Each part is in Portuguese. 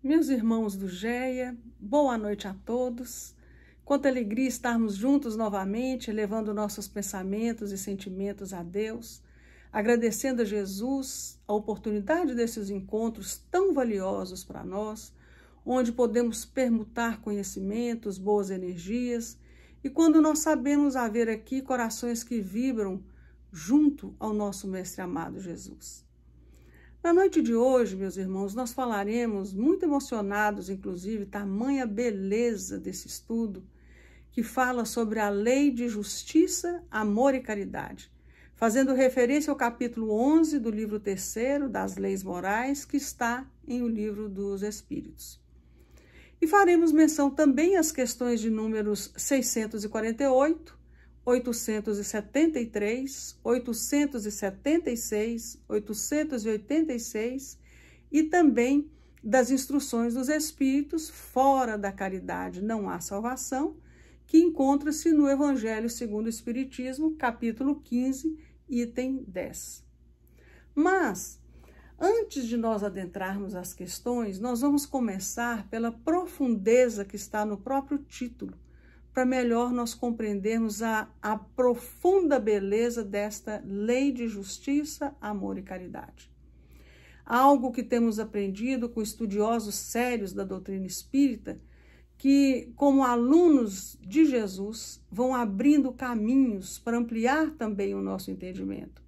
Meus irmãos do GEA, boa noite a todos. Quanta alegria estarmos juntos novamente, elevando nossos pensamentos e sentimentos a Deus, agradecendo a Jesus a oportunidade desses encontros tão valiosos para nós, onde podemos permutar conhecimentos, boas energias, e quando nós sabemos haver aqui corações que vibram junto ao nosso Mestre amado Jesus. Na noite de hoje, meus irmãos, nós falaremos, muito emocionados, inclusive, tamanha beleza desse estudo, que fala sobre a lei de justiça, amor e caridade, fazendo referência ao capítulo 11 do livro 3º das leis morais, que está em o livro dos Espíritos. E faremos menção também às questões de números 648, 873, 876, 886 e também das instruções dos Espíritos, fora da caridade não há salvação, que encontra-se no Evangelho segundo o Espiritismo, capítulo 15, item 10. Mas, antes de nós adentrarmos as questões, nós vamos começar pela profundeza que está no próprio título, para melhor nós compreendermos a profunda beleza desta lei de justiça, amor e caridade. Algo que temos aprendido com estudiosos sérios da doutrina espírita, que, como alunos de Jesus, vão abrindo caminhos para ampliar também o nosso entendimento.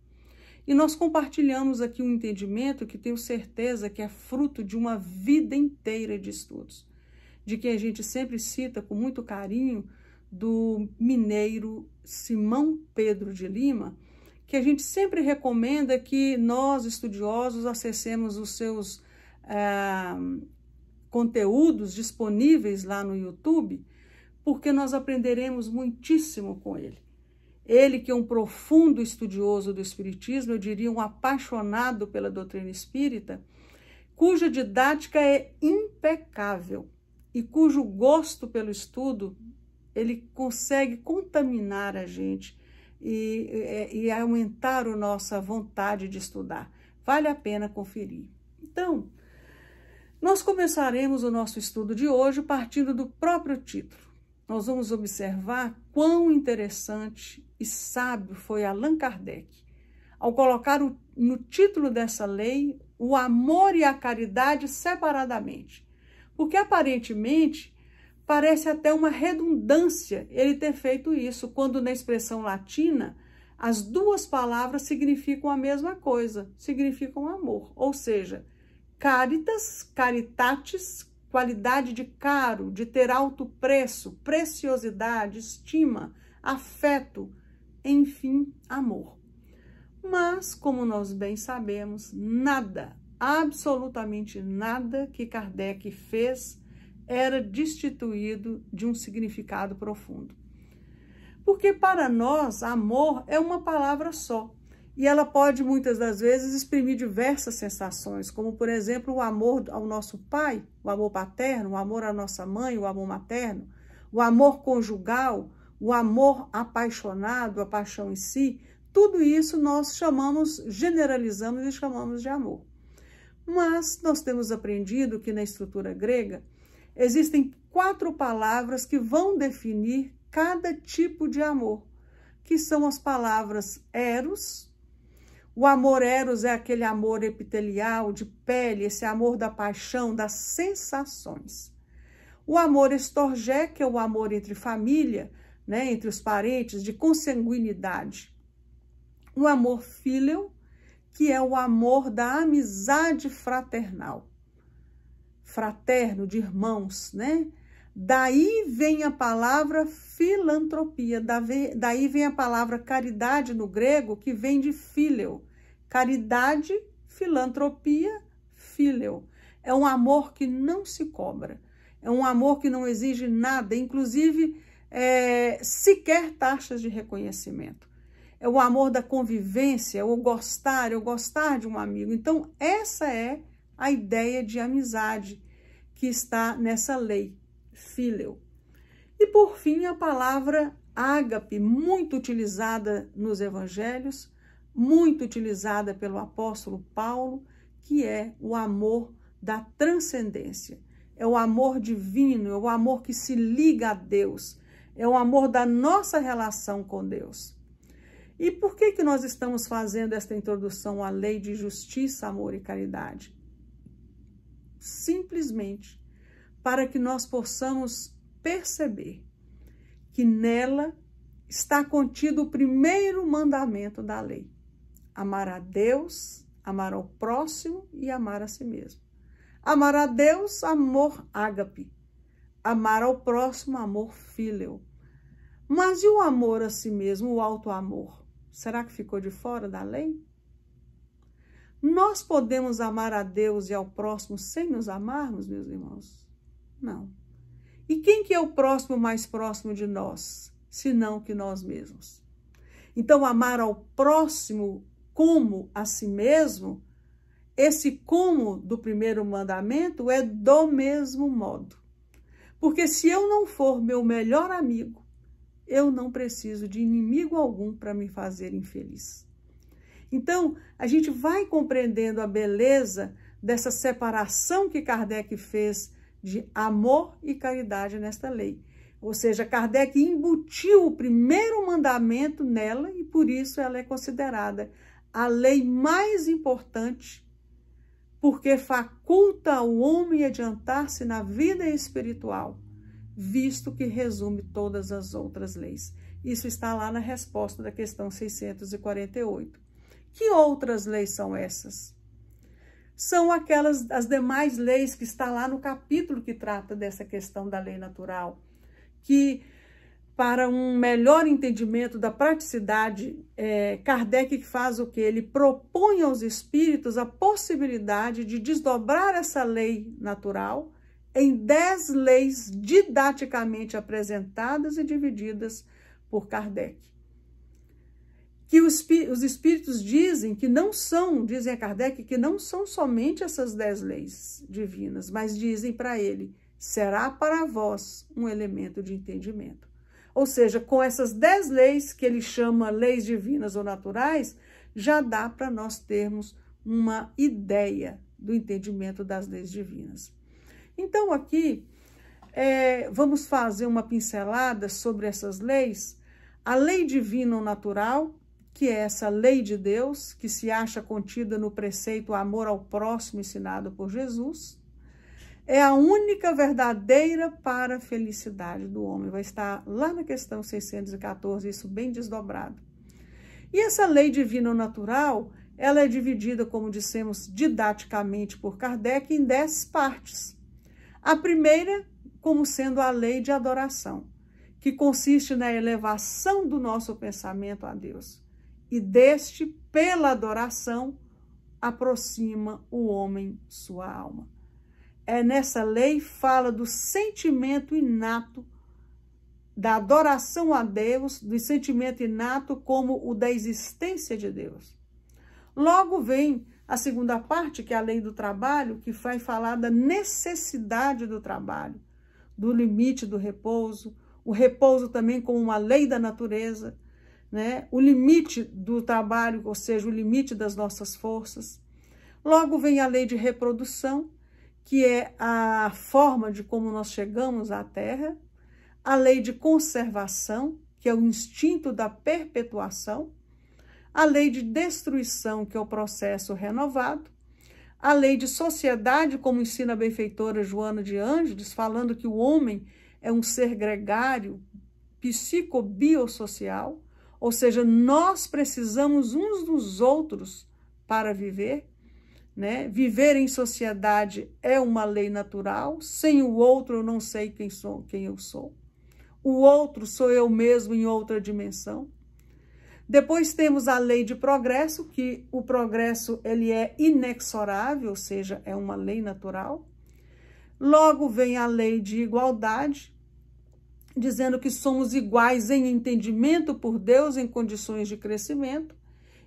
E nós compartilhamos aqui um entendimento que tenho certeza que é fruto de uma vida inteira de estudos, de que a gente sempre cita com muito carinho do mineiro Simão Pedro de Lima, que a gente sempre recomenda que nós, estudiosos, acessemos os seus conteúdos disponíveis lá no YouTube, porque nós aprenderemos muitíssimo com ele. Ele que é um profundo estudioso do Espiritismo, eu diria um apaixonado pela doutrina espírita, cuja didática é impecável e cujo gosto pelo estudo ele consegue contaminar a gente e aumentar a nossa vontade de estudar. Vale a pena conferir. Então, nós começaremos o nosso estudo de hoje partindo do próprio título. Nós vamos observar quão interessante e sábio foi Allan Kardec ao colocar no título dessa lei o amor e a caridade separadamente. Porque, aparentemente, parece até uma redundância ele ter feito isso, quando na expressão latina as duas palavras significam a mesma coisa, significam amor. Ou seja, caritas, caritatis, qualidade de caro, de ter alto preço, preciosidade, estima, afeto, enfim, amor. Mas, como nós bem sabemos, nada, absolutamente nada que Kardec fez era destituído de um significado profundo. Porque para nós, amor é uma palavra só, e ela pode muitas das vezes exprimir diversas sensações, como por exemplo o amor ao nosso pai, o amor paterno, o amor à nossa mãe, o amor materno, o amor conjugal, o amor apaixonado, a paixão em si, tudo isso nós chamamos, generalizamos e chamamos de amor. Mas nós temos aprendido que na estrutura grega existem 4 palavras que vão definir cada tipo de amor, que são as palavras eros. O amor eros é aquele amor epitelial, de pele, esse amor da paixão, das sensações. O amor estorgé, que é o amor entre família, né, entre os parentes, de consanguinidade. O amor fíleo, que é o amor da amizade fraternal. Fraterno, de irmãos, né? Daí vem a palavra filantropia, daí vem a palavra caridade no grego, que vem de fíleo. Caridade, filantropia, fíleo. É um amor que não se cobra, é um amor que não exige nada, inclusive sequer taxas de reconhecimento. É o amor da convivência, eu gostar de um amigo. Então, essa é a ideia de amizade que está nessa lei, fíleo. E, por fim, a palavra ágape, muito utilizada nos evangelhos, muito utilizada pelo apóstolo Paulo, que é o amor da transcendência. é o amor divino, é o amor que se liga a Deus, é o amor da nossa relação com Deus. E por que nós estamos fazendo esta introdução à lei de justiça, amor e caridade? Simplesmente para que nós possamos perceber que nela está contido o primeiro mandamento da lei: amar a Deus, amar ao próximo e amar a si mesmo. Amar a Deus, amor ágape. Amar ao próximo, amor fíleo. Mas e o amor a si mesmo, o auto-amor? Será que ficou de fora da lei? Nós podemos amar a Deus e ao próximo sem nos amarmos, meus irmãos? Não. E quem que é o próximo mais próximo de nós, senão que nós mesmos? Então, amar ao próximo como a si mesmo, esse como do primeiro mandamento é do mesmo modo. Porque se eu não for meu melhor amigo, eu não preciso de inimigo algum para me fazer infeliz. Então, a gente vai compreendendo a beleza dessa separação que Kardec fez de amor e caridade nesta lei. Ou seja, Kardec embutiu o primeiro mandamento nela e por isso ela é considerada a lei mais importante, porque faculta ao homem adiantar-se na vida espiritual, visto que resume todas as outras leis. Isso está lá na resposta da questão 648. Que outras leis são essas? São as demais leis que está lá no capítulo que trata dessa questão da lei natural, que para um melhor entendimento da praticidade, Kardec faz o quê? Ele propõe aos espíritos a possibilidade de desdobrar essa lei natural em 10 leis didaticamente apresentadas e divididas por Kardec. Que os espíritos dizem que não são, dizem a Kardec, que não são somente essas 10 leis divinas, mas dizem para ele, será para vós um elemento de entendimento. Ou seja, com essas 10 leis que ele chama leis divinas ou naturais, já dá para nós termos uma ideia do entendimento das leis divinas. Então, aqui, vamos fazer uma pincelada sobre essas leis. A lei divina ou natural, que é essa lei de Deus, que se acha contida no preceito amor ao próximo ensinado por Jesus, é a única verdadeira para a felicidade do homem. Vai estar lá na questão 614, isso bem desdobrado. E essa lei divina ou natural, ela é dividida, como dissemos, didaticamente por Kardec, em 10 partes. A primeira, como sendo a lei de adoração, que consiste na elevação do nosso pensamento a Deus. E deste, pela adoração, aproxima o homem sua alma. Nessa lei fala do sentimento inato, da adoração a Deus, do sentimento inato como o da existência de Deus. Logo vem a segunda parte, que é a lei do trabalho, que vai falar da necessidade do trabalho, do limite do repouso, o repouso também como uma lei da natureza, né? O limite do trabalho, ou seja, o limite das nossas forças. Logo vem a lei de reprodução, que é a forma de como nós chegamos à Terra, a lei de conservação, que é o instinto da perpetuação, a lei de destruição, que é o processo renovado, a lei de sociedade, como ensina a benfeitora Joana de Ângeles, falando que o homem é um ser gregário, psicobiosocial, ou seja, nós precisamos uns dos outros para viver, né? Viver em sociedade é uma lei natural, sem o outro eu não sei quem eu sou. O outro sou eu mesmo em outra dimensão. Depois temos a lei de progresso, que o progresso ele é inexorável, ou seja, é uma lei natural. Logo vem a lei de igualdade, dizendo que somos iguais em entendimento por Deus em condições de crescimento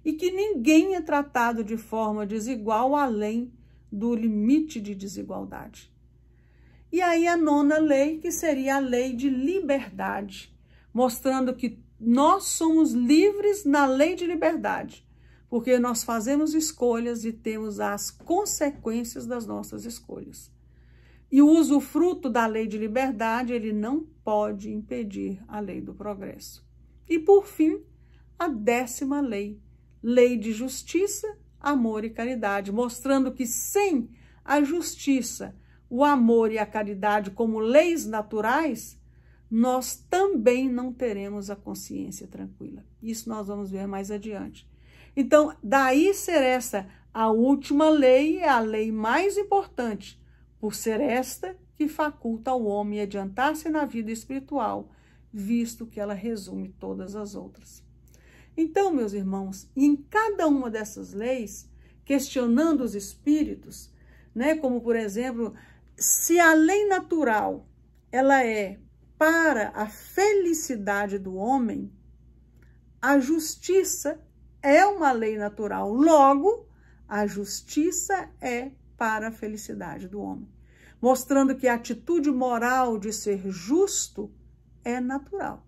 e que ninguém é tratado de forma desigual além do limite de desigualdade. E aí a nona lei, que seria a lei de liberdade, mostrando que nós somos livres na lei de liberdade, porque nós fazemos escolhas e temos as consequências das nossas escolhas. E o usufruto da lei de liberdade, ele não pode impedir a lei do progresso. E, por fim, a 10ª lei, lei de justiça, amor e caridade, mostrando que sem a justiça, o amor e a caridade como leis naturais, nós também não teremos a consciência tranquila. Isso nós vamos ver mais adiante. Então, daí ser essa a última lei, é a lei mais importante, por ser esta que faculta ao homem adiantar-se na vida espiritual, visto que ela resume todas as outras. Então, meus irmãos, em cada uma dessas leis, questionando os espíritos, né, como por exemplo, se a lei natural ela é para a felicidade do homem, a justiça é uma lei natural. Logo, a justiça é para a felicidade do homem, mostrando que a atitude moral de ser justo é natural.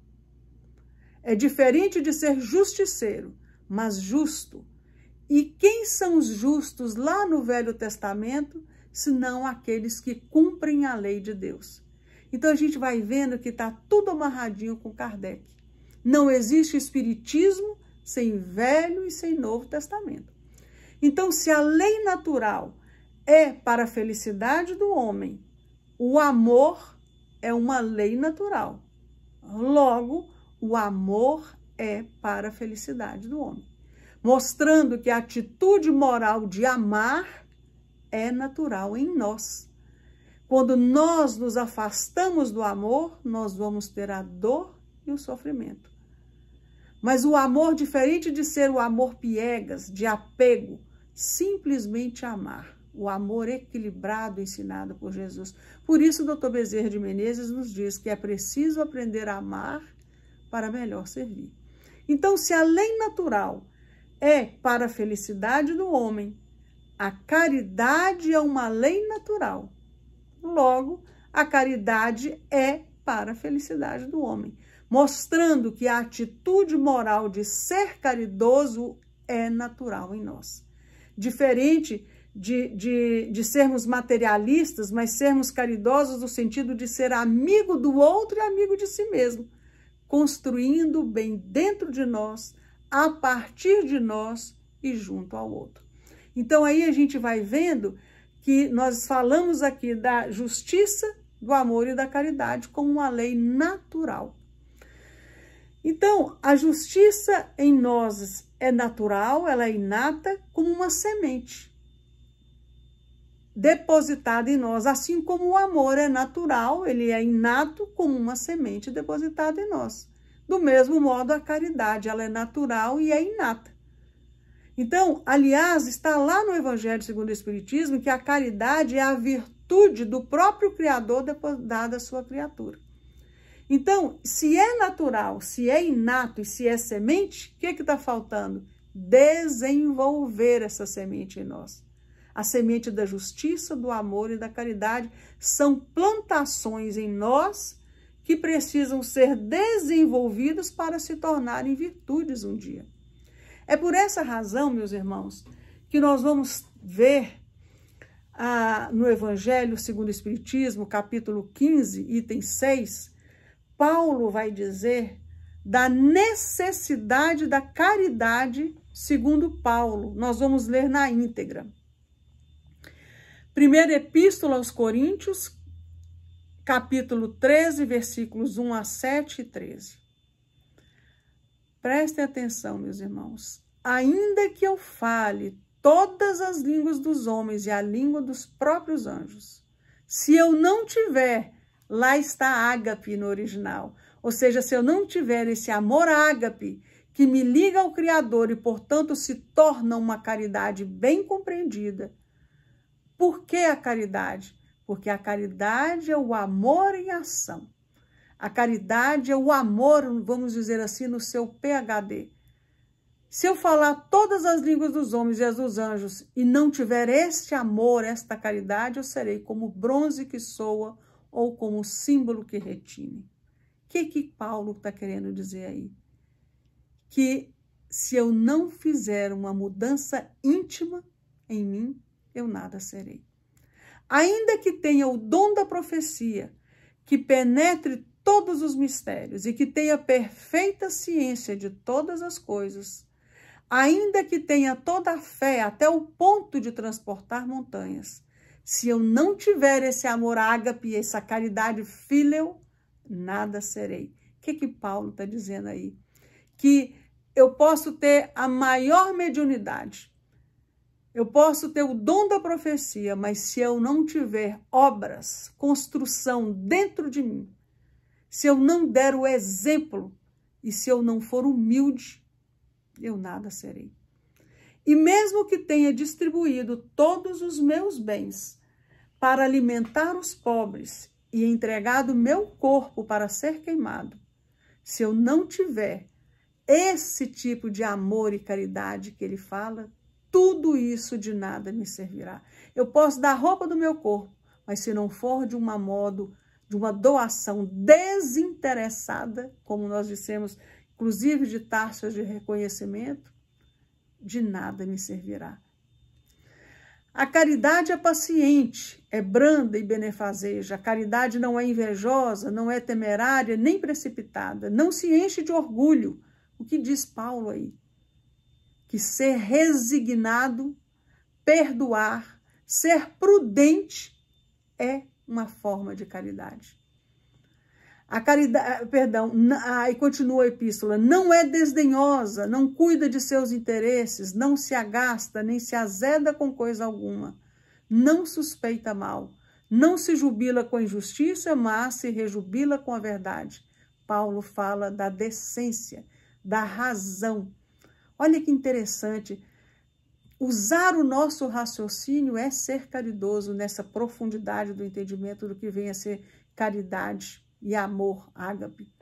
É diferente de ser justiceiro, mas justo. E quem são os justos lá no Velho Testamento, senão aqueles que cumprem a lei de Deus? Então a gente vai vendo que está tudo amarradinho com Kardec. Não existe espiritismo sem Velho e sem Novo Testamento. Então, se a lei natural é para a felicidade do homem, o amor é uma lei natural. Logo, o amor é para a felicidade do homem, mostrando que a atitude moral de amar é natural em nós. Quando nós nos afastamos do amor, nós vamos ter a dor e o sofrimento. Mas o amor, diferente de ser o amor piegas, de apego, simplesmente amar. O amor equilibrado ensinado por Jesus. Por isso, o Dr. Bezerra de Menezes nos diz que é preciso aprender a amar para melhor servir. Então, se a lei natural é para a felicidade do homem, a caridade é uma lei natural. Logo, a caridade é para a felicidade do homem, mostrando que a atitude moral de ser caridoso é natural em nós. Diferente de sermos materialistas, mas sermos caridosos no sentido de ser amigo do outro e amigo de si mesmo, construindo o bem dentro de nós, a partir de nós e junto ao outro. Então aí a gente vai vendo que nós falamos aqui da justiça, do amor e da caridade como uma lei natural. Então, a justiça em nós é natural, ela é inata, como uma semente depositada em nós, assim como o amor é natural, ele é inato, como uma semente depositada em nós. Do mesmo modo, a caridade, ela é natural e é inata. Então, aliás, está lá no Evangelho segundo o Espiritismo que a caridade é a virtude do próprio Criador dada à sua criatura. Então, se é natural, se é inato e se é semente, o que está faltando? Desenvolver essa semente em nós. A semente da justiça, do amor e da caridade são plantações em nós que precisam ser desenvolvidas para se tornarem virtudes um dia. É por essa razão, meus irmãos, que nós vamos ver no Evangelho segundo o Espiritismo, capítulo 15, item 6, Paulo vai dizer da necessidade da caridade segundo Paulo. Nós vamos ler na íntegra. Primeira Epístola aos Coríntios, capítulo 13, versículos 1 a 7 e 13. Prestem atenção, meus irmãos. Ainda que eu fale todas as línguas dos homens e a língua dos próprios anjos, se eu não tiver, lá está ágape no original, ou seja, se eu não tiver esse amor ágape que me liga ao Criador e, portanto, se torna uma caridade bem compreendida. Por que a caridade? Porque a caridade é o amor em ação. A caridade é o amor, vamos dizer assim, no seu PhD. Se eu falar todas as línguas dos homens e as dos anjos e não tiver este amor, esta caridade, eu serei como bronze que soa ou como símbolo que retine. O que Paulo está querendo dizer aí? Que se eu não fizer uma mudança íntima em mim, eu nada serei. ainda que tenha o dom da profecia, que penetre todos os mistérios e que tenha perfeita ciência de todas as coisas, ainda que tenha toda a fé até o ponto de transportar montanhas, se eu não tiver esse amor ágape, essa caridade fíleo, nada serei. O que Paulo está dizendo aí? Que eu posso ter a maior mediunidade, eu posso ter o dom da profecia, mas se eu não tiver obras, construção dentro de mim, se eu não der o exemplo e se eu não for humilde, eu nada serei. E mesmo que tenha distribuído todos os meus bens para alimentar os pobres e entregado meu corpo para ser queimado, se eu não tiver esse tipo de amor e caridade que ele fala, tudo isso de nada me servirá. Eu posso dar a roupa do meu corpo, mas se não for de uma doação desinteressada, como nós dissemos, inclusive de taxas de reconhecimento, de nada me servirá. A caridade é paciente, é branda e benefazeja. A caridade não é invejosa, não é temerária, nem precipitada, não se enche de orgulho. O que diz Paulo aí? Que ser resignado, perdoar, ser prudente é uma forma de caridade. A caridade, aí continua a epístola, não é desdenhosa, não cuida de seus interesses, não se agasta, nem se azeda com coisa alguma, não suspeita mal, não se jubila com a injustiça, mas se rejubila com a verdade. Paulo fala da decência, da razão. Olha que interessante, usar o nosso raciocínio é ser caridoso nessa profundidade do entendimento do que vem a ser caridade e amor ágape.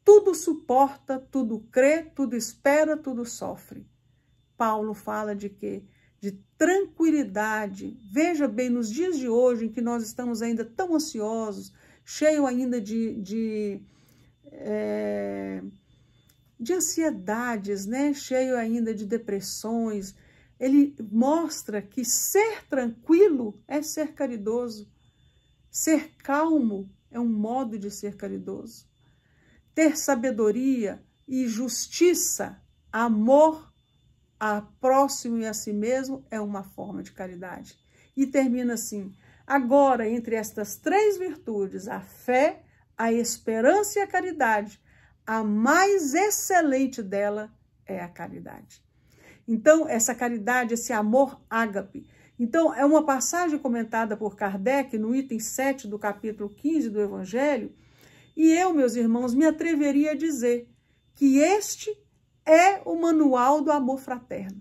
Tudo suporta, tudo crê, tudo espera, tudo sofre. Paulo fala de quê? De tranquilidade. Veja bem, nos dias de hoje, em que nós estamos ainda tão ansiosos, cheio ainda de ansiedades, né? Cheio ainda de depressões, ele mostra que ser tranquilo é ser caridoso, ser calmo é um modo de ser caridoso, ter sabedoria e justiça, amor a próximo e a si mesmo é uma forma de caridade. E termina assim, agora entre estas três virtudes, a fé, a esperança e a caridade, a mais excelente dela é a caridade. Então, essa caridade, esse amor ágape. Então, é uma passagem comentada por Kardec no item 7 do capítulo 15 do Evangelho, e eu, meus irmãos, me atreveria a dizer que este é o manual do amor fraterno.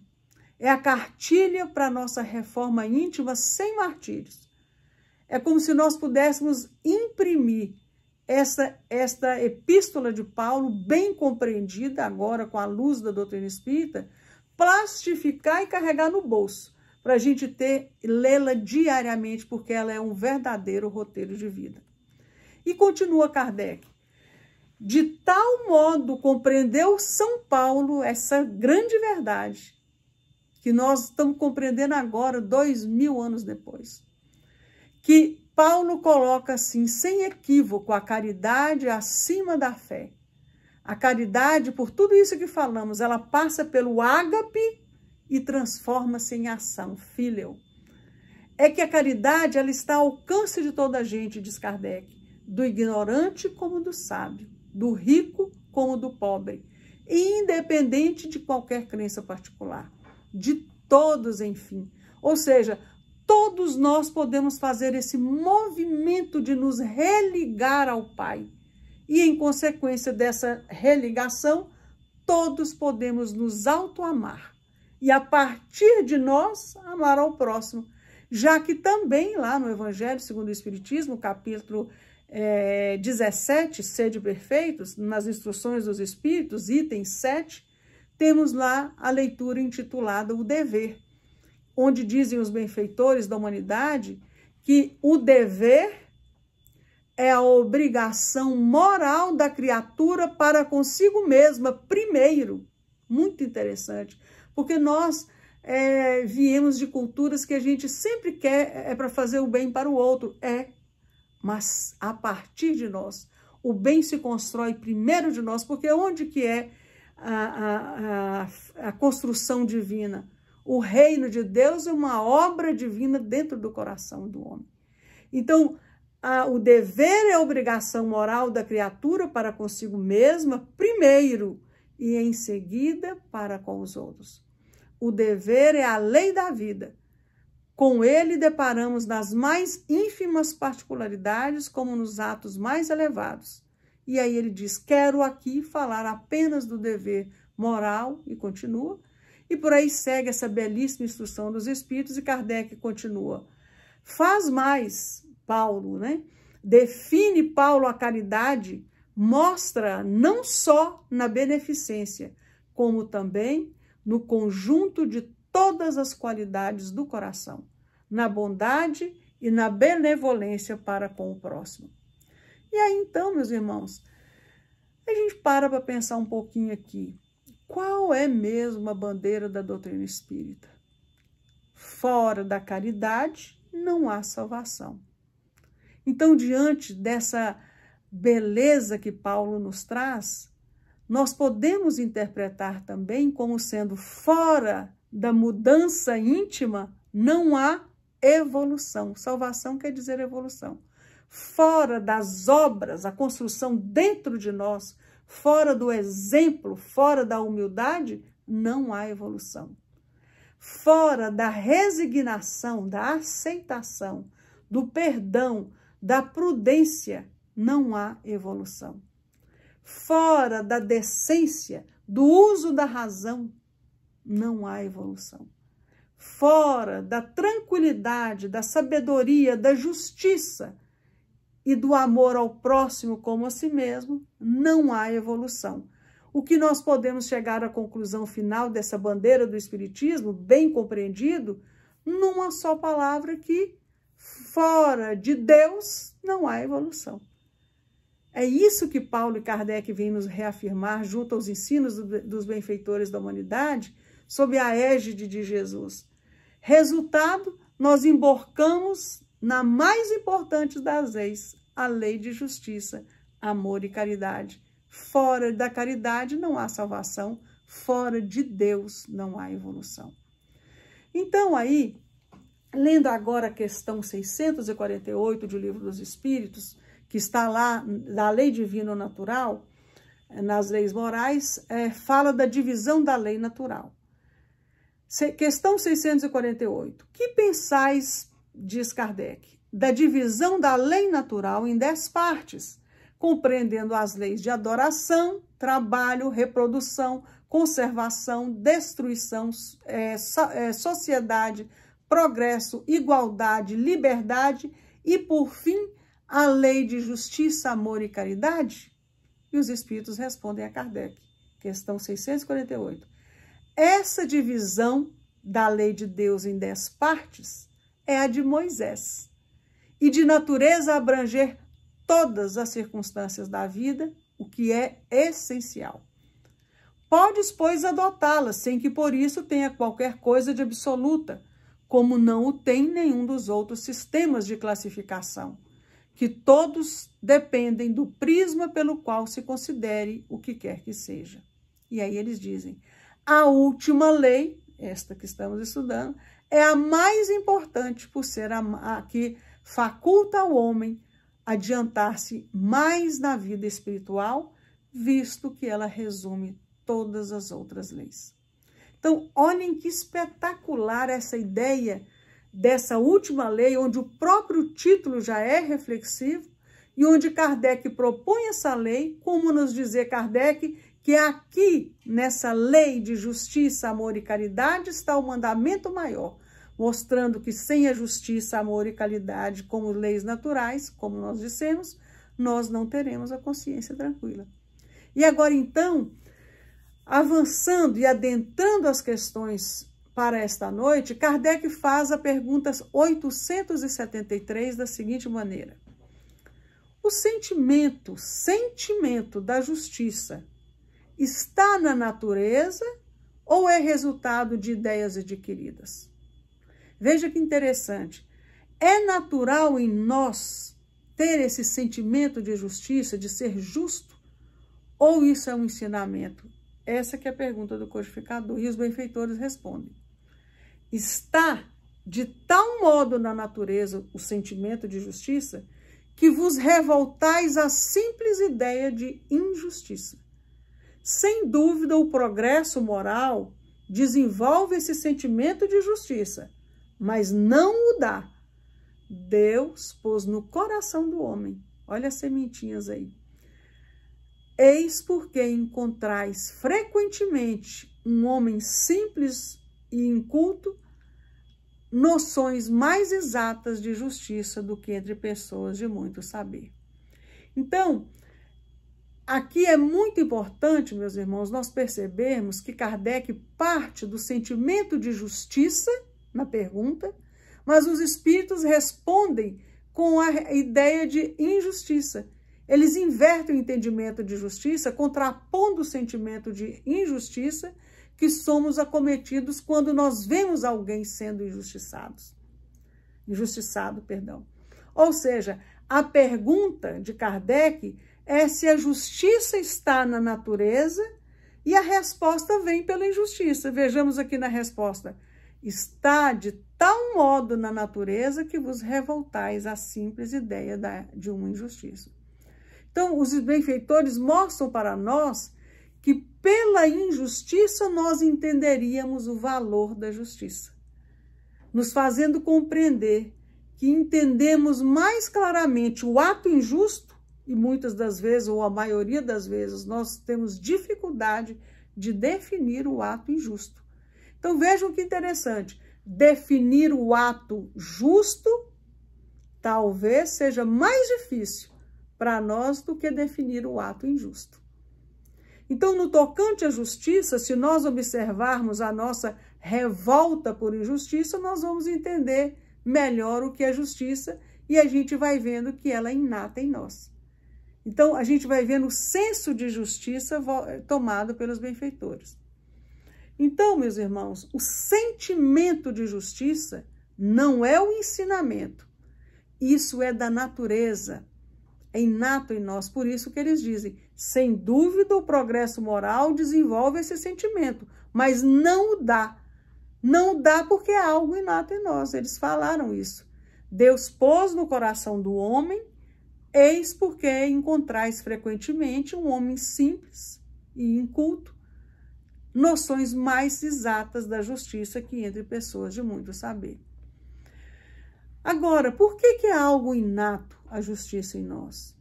É a cartilha para a nossa reforma íntima sem martírios. É como se nós pudéssemos imprimir esta epístola de Paulo, bem compreendida agora com a luz da doutrina espírita, plastificar e carregar no bolso, para a gente lê-la diariamente, porque ela é um verdadeiro roteiro de vida. E continua Kardec, de tal modo compreendeu São Paulo essa grande verdade, que nós estamos compreendendo agora, 2000 anos depois, que Paulo coloca assim, sem equívoco, a caridade acima da fé. A caridade, por tudo isso que falamos, ela passa pelo ágape e transforma-se em ação, fíleo. É que a caridade ela está ao alcance de toda a gente, diz Kardec, do ignorante como do sábio, do rico como do pobre, independente de qualquer crença particular, de todos, enfim. Ou seja, todos nós podemos fazer esse movimento de nos religar ao Pai. E, em consequência dessa religação, todos podemos nos auto-amar. E, a partir de nós, amar ao próximo. Já que também, lá no Evangelho segundo o Espiritismo, capítulo 17, Sede Perfeitos, nas instruções dos Espíritos, item 7, temos lá a leitura intitulada O Dever, onde dizem os benfeitores da humanidade que o dever é a obrigação moral da criatura para consigo mesma, primeiro. Muito interessante, porque nós viemos de culturas que a gente sempre quer para fazer o bem para o outro. Mas a partir de nós, o bem se constrói primeiro de nós, porque onde que é a construção divina? O reino de Deus é uma obra divina dentro do coração do homem. Então, o dever é a obrigação moral da criatura para consigo mesma, primeiro, e em seguida para com os outros. O dever é a lei da vida. Com ele deparamos nas mais ínfimas particularidades, como nos atos mais elevados. E aí ele diz, quero aqui falar apenas do dever moral, e continua, e por aí segue essa belíssima instrução dos Espíritos, e Kardec continua. Faz mais, Paulo, né? Define Paulo a caridade, mostra não só na beneficência, como também no conjunto de todas as qualidades do coração, na bondade e na benevolência para com o próximo. E aí então, meus irmãos, a gente para pensar um pouquinho aqui. Qual é mesmo a bandeira da doutrina espírita? Fora da caridade não há salvação. Então, diante dessa beleza que Paulo nos traz, nós podemos interpretar também como sendo fora da mudança íntima, não há evolução. Salvação quer dizer evolução. Fora das obras, a construção dentro de nós, fora do exemplo, fora da humildade, não há evolução. Fora da resignação, da aceitação, do perdão, da prudência, não há evolução. Fora da decência, do uso da razão, não há evolução. Fora da tranquilidade, da sabedoria, da justiça e do amor ao próximo como a si mesmo, não há evolução. O que nós podemos chegar à conclusão final dessa bandeira do Espiritismo, bem compreendido, numa só palavra que fora de Deus não há evolução. É isso que Paulo e Kardec vêm nos reafirmar junto aos ensinos dos benfeitores da humanidade, sob a égide de Jesus. Resultado, nós emborcamos na mais importante das leis, a lei de justiça, amor e caridade. Fora da caridade não há salvação, fora de Deus não há evolução. Então aí, lendo agora a questão 648 do Livro dos Espíritos, que está lá da lei divina natural, nas leis morais, fala da divisão da lei natural. Questão 648. Que pensais, diz Kardec, da divisão da lei natural em 10 partes, compreendendo as leis de adoração, trabalho, reprodução, conservação, destruição, sociedade, progresso, igualdade, liberdade e, por fim, a lei de justiça, amor e caridade? E os Espíritos respondem a Kardec, questão 648. Essa divisão da lei de Deus em 10 partes é a de Moisés, e de natureza a abranger todas as circunstâncias da vida, o que é essencial. Podes, pois, adotá-la, sem que por isso tenha qualquer coisa de absoluta, como não o tem nenhum dos outros sistemas de classificação, que todos dependem do prisma pelo qual se considere o que quer que seja. E aí eles dizem, a última lei, esta que estamos estudando, é a mais importante por ser a que faculta ao homem adiantar-se mais na vida espiritual, visto que ela resume todas as outras leis. Então, olhem que espetacular essa ideia dessa última lei, onde o próprio título já é reflexivo e onde Kardec propõe essa lei, como nos dizer Kardec, que aqui, nessa lei de justiça, amor e caridade, está o mandamento maior, mostrando que sem a justiça, amor e caridade como leis naturais, como nós dissemos, nós não teremos a consciência tranquila. E agora, então, avançando e adentrando as questões para esta noite, Kardec faz a pergunta 873 da seguinte maneira. O sentimento da justiça está na natureza ou é resultado de ideias adquiridas? Veja que interessante. É natural em nós ter esse sentimento de justiça, de ser justo, ou isso é um ensinamento? Essa que é a pergunta do codificador, e os benfeitores respondem. Está de tal modo na natureza o sentimento de justiça que vos revoltais à simples ideia de injustiça. Sem dúvida, o progresso moral desenvolve esse sentimento de justiça, mas não o dá. Deus pôs no coração do homem. Olha as sementinhas aí. Eis porque encontrais frequentemente um homem simples e inculto noções mais exatas de justiça do que entre pessoas de muito saber. Então, aqui é muito importante, meus irmãos, nós percebermos que Kardec parte do sentimento de justiça na pergunta, mas os espíritos respondem com a ideia de injustiça. Eles invertem o entendimento de justiça, contrapondo o sentimento de injustiça que somos acometidos quando nós vemos alguém sendo injustiçado. Ou seja, a pergunta de Kardec é se a justiça está na natureza e a resposta vem pela injustiça. Vejamos aqui na resposta. Está de tal modo na natureza que vos revoltais à simples ideia de uma injustiça. Então, os benfeitores mostram para nós que pela injustiça nós entenderíamos o valor da justiça, nos fazendo compreender que entendemos mais claramente o ato injusto, e muitas das vezes, ou a maioria das vezes, nós temos dificuldade de definir o ato injusto. Então vejam que interessante, definir o ato justo talvez seja mais difícil para nós do que definir o ato injusto. Então, no tocante à justiça, se nós observarmos a nossa revolta por injustiça, nós vamos entender melhor o que é justiça e a gente vai vendo que ela é inata em nós. Então, a gente vai vendo o senso de justiça tomado pelos benfeitores. Então, meus irmãos, o sentimento de justiça não é o ensinamento. Isso é da natureza. É inato em nós, por isso que eles dizem, sem dúvida o progresso moral desenvolve esse sentimento, mas não o dá. Não dá porque é algo inato em nós, eles falaram isso. Deus pôs no coração do homem, eis porque encontrais frequentemente um homem simples e inculto, noções mais exatas da justiça que entre pessoas de muito saber. Agora, por que é algo inato a justiça em nós?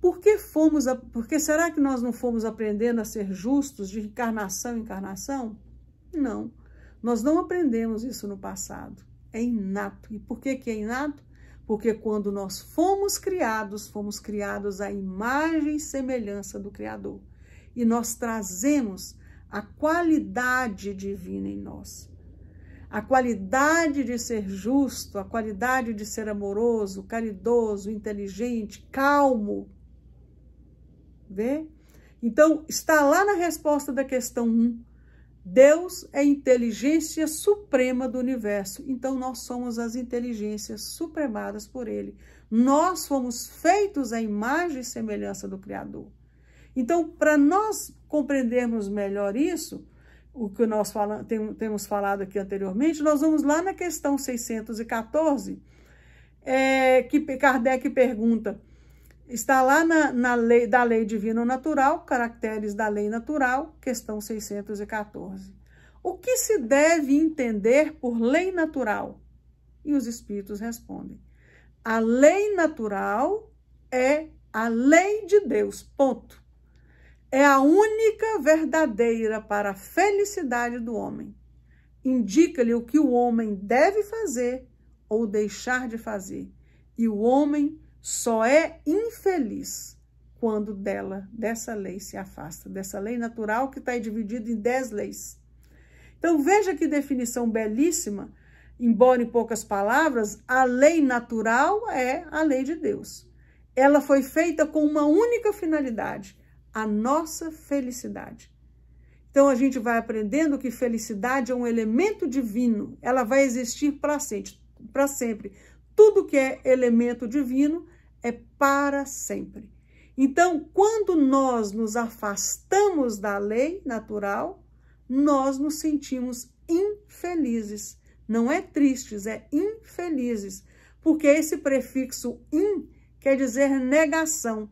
Porque será que nós não fomos aprendendo a ser justos de encarnação em encarnação? Não, nós não aprendemos isso no passado. É inato. E por que é inato? Porque quando nós fomos criados à imagem e semelhança do Criador. E nós trazemos a qualidade divina em nós. A qualidade de ser justo, a qualidade de ser amoroso, caridoso, inteligente, calmo. Vê? Então, está lá na resposta da questão 1. Deus é a inteligência suprema do universo. Então, nós somos as inteligências supremadas por Ele. Nós fomos feitos à imagem e semelhança do Criador. Então, para nós compreendermos melhor isso, o que nós temos falado aqui anteriormente, nós vamos lá na questão 614, que Kardec pergunta, está lá na lei da lei divina ou natural, caracteres da lei natural, questão 614. O que se deve entender por lei natural? E os espíritos respondem, a lei natural é a lei de Deus, ponto. É a única verdadeira para a felicidade do homem. Indica-lhe o que o homem deve fazer ou deixar de fazer. E o homem só é infeliz quando dessa lei se afasta. Dessa lei natural que está dividida em 10 leis. Então veja que definição belíssima. Embora em poucas palavras, a lei natural é a lei de Deus. Ela foi feita com uma única finalidade. A nossa felicidade. Então, a gente vai aprendendo que felicidade é um elemento divino, ela vai existir para sempre. Tudo que é elemento divino é para sempre. Então, quando nós nos afastamos da lei natural, nós nos sentimos infelizes. Não é tristes, é infelizes, porque esse prefixo in quer dizer negação.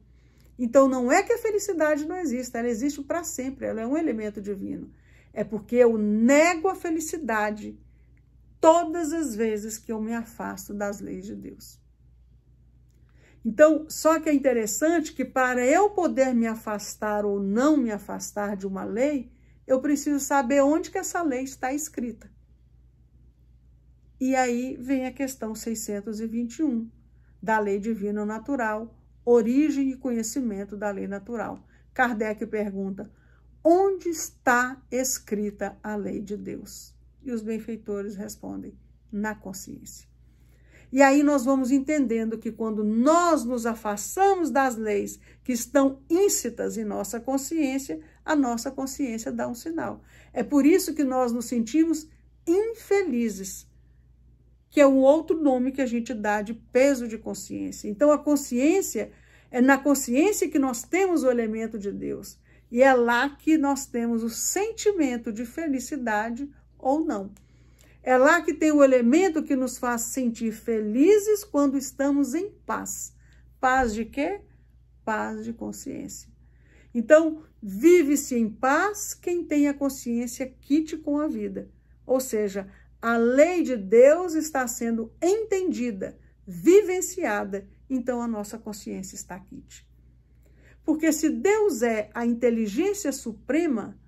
Então, não é que a felicidade não exista, ela existe para sempre, ela é um elemento divino. É porque eu nego a felicidade todas as vezes que eu me afasto das leis de Deus. Então, só que é interessante que para eu poder me afastar ou não me afastar de uma lei, eu preciso saber onde que essa lei está escrita. E aí vem a questão 621 da lei divina natural, origem e conhecimento da lei natural. Kardec pergunta, onde está escrita a lei de Deus? E os benfeitores respondem, na consciência. E aí nós vamos entendendo que quando nós nos afastamos das leis que estão íncitas em nossa consciência, a nossa consciência dá um sinal. É por isso que nós nos sentimos infelizes, que é um outro nome que a gente dá de peso de consciência. Então, a consciência, é na consciência que nós temos o elemento de Deus. E é lá que nós temos o sentimento de felicidade ou não. É lá que tem o elemento que nos faz sentir felizes quando estamos em paz. Paz de quê? Paz de consciência. Então, vive-se em paz quem tem a consciência quite com a vida. Ou seja, a lei de Deus está sendo entendida, vivenciada, então a nossa consciência está quite. Porque se Deus é a inteligência suprema,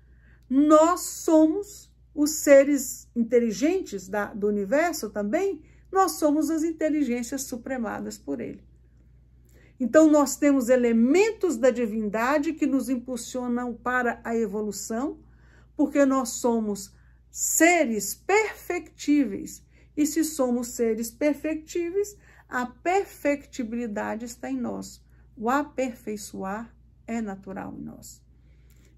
nós somos os seres inteligentes do universo também, nós somos as inteligências supremadas por ele. Então, nós temos elementos da divindade que nos impulsionam para a evolução, porque nós somos seres perfectíveis. E se somos seres perfectíveis, a perfectibilidade está em nós. O aperfeiçoar é natural em nós.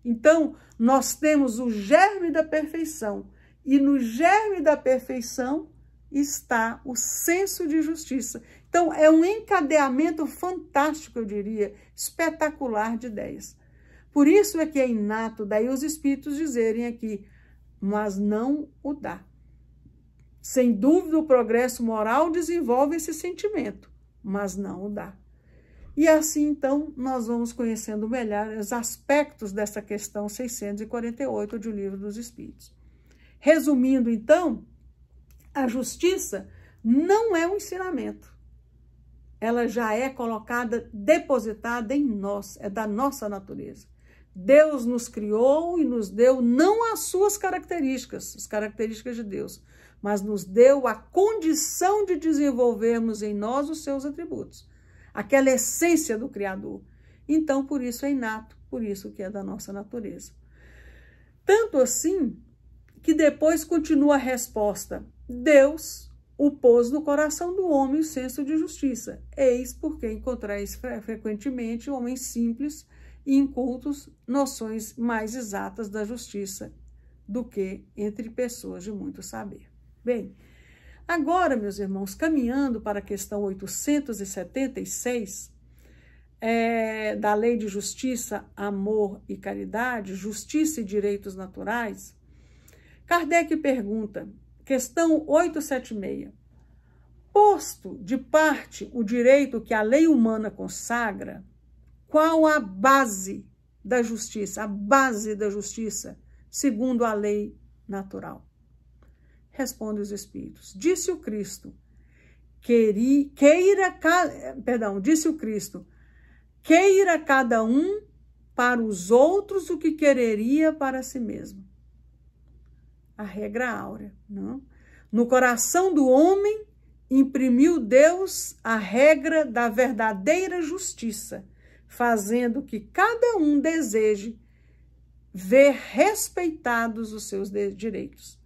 Então, nós temos o germe da perfeição. E no germe da perfeição está o senso de justiça. Então, é um encadeamento fantástico, eu diria, espetacular de ideias. Por isso é que é inato, daí os espíritos dizerem aqui, mas não o dá. Sem dúvida, o progresso moral desenvolve esse sentimento, mas não o dá. E assim, então, nós vamos conhecendo melhor os aspectos dessa questão 648 do Livro dos Espíritos. Resumindo, então, a justiça não é um ensinamento. Ela já é colocada, depositada em nós, é da nossa natureza. Deus nos criou e nos deu não as suas características, as características de Deus, mas nos deu a condição de desenvolvermos em nós os seus atributos, aquela essência do Criador. Então, por isso é inato, por isso que é da nossa natureza. Tanto assim que depois continua a resposta, Deus o pôs no coração do homem o senso de justiça. Eis porque encontrais frequentemente homens simples e incultos noções mais exatas da justiça do que entre pessoas de muito saber. Bem, agora, meus irmãos, caminhando para a questão 876, da Lei de Justiça, Amor e Caridade, Justiça e Direitos Naturais, Kardec pergunta, questão 876, posto de parte o direito que a lei humana consagra, qual a base da justiça? A base da justiça, segundo a lei natural. Responde os Espíritos. Disse o Cristo, queira cada um para os outros o que quereria para si mesmo. A regra áurea, não? No coração do homem imprimiu Deus a regra da verdadeira justiça, fazendo que cada um deseje ver respeitados os seus direitos.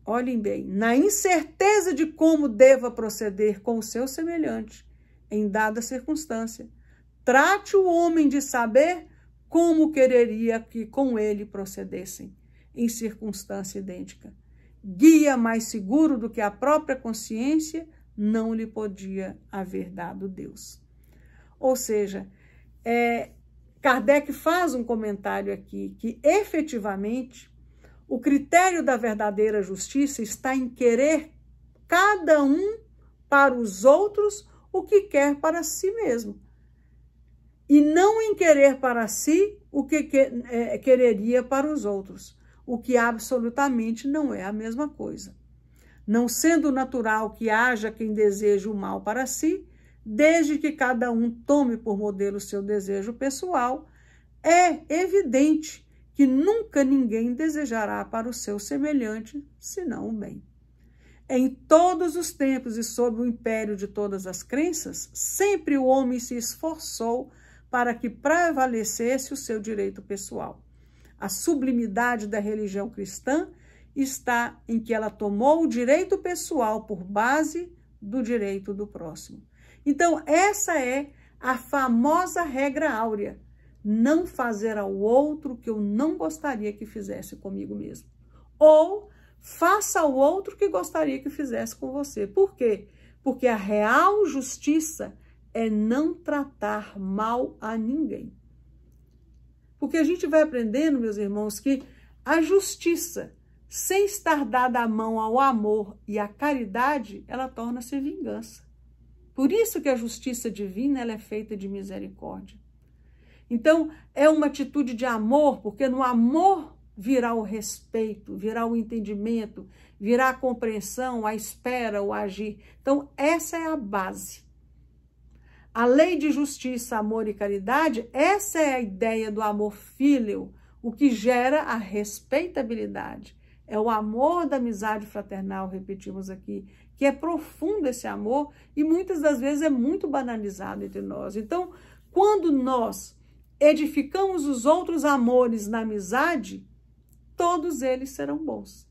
Olhem bem, na incerteza de como deva proceder com o seu semelhante, em dada circunstância, trate o homem de saber como quereria que com ele procedessem em circunstância idêntica? Guia mais seguro do que a própria consciência não lhe podia haver dado Deus. Ou seja, Kardec faz um comentário aqui que efetivamente o critério da verdadeira justiça está em querer cada um para os outros o que quer para si mesmo, e não em querer para si o que quereria para os outros, o que absolutamente não é a mesma coisa. Não sendo natural que haja quem deseje o mal para si, desde que cada um tome por modelo seu desejo pessoal, é evidente que nunca ninguém desejará para o seu semelhante, senão o bem. Em todos os tempos e sob o império de todas as crenças, sempre o homem se esforçou para que prevalecesse o seu direito pessoal. A sublimidade da religião cristã está em que ela tomou o direito pessoal por base do direito do próximo. Então, essa é a famosa regra áurea: não fazer ao outro o que eu não gostaria que fizesse comigo mesmo. Ou faça ao outro o que gostaria que fizesse com você. Por quê? Porque a real justiça é não tratar mal a ninguém. Porque a gente vai aprendendo, meus irmãos, que a justiça, sem estar dada a mão ao amor e à caridade, ela torna-se vingança. Por isso que a justiça divina ela é feita de misericórdia. Então, é uma atitude de amor, porque no amor virá o respeito, virá o entendimento, virá a compreensão, a espera, o agir. Então, essa é a base. A lei de justiça, amor e caridade, essa é a ideia do amor filial, o que gera a respeitabilidade. É o amor da amizade fraternal, repetimos aqui, que é profundo esse amor e muitas das vezes é muito banalizado entre nós. Então, quando nós edificamos os outros amores na amizade, todos eles serão bons.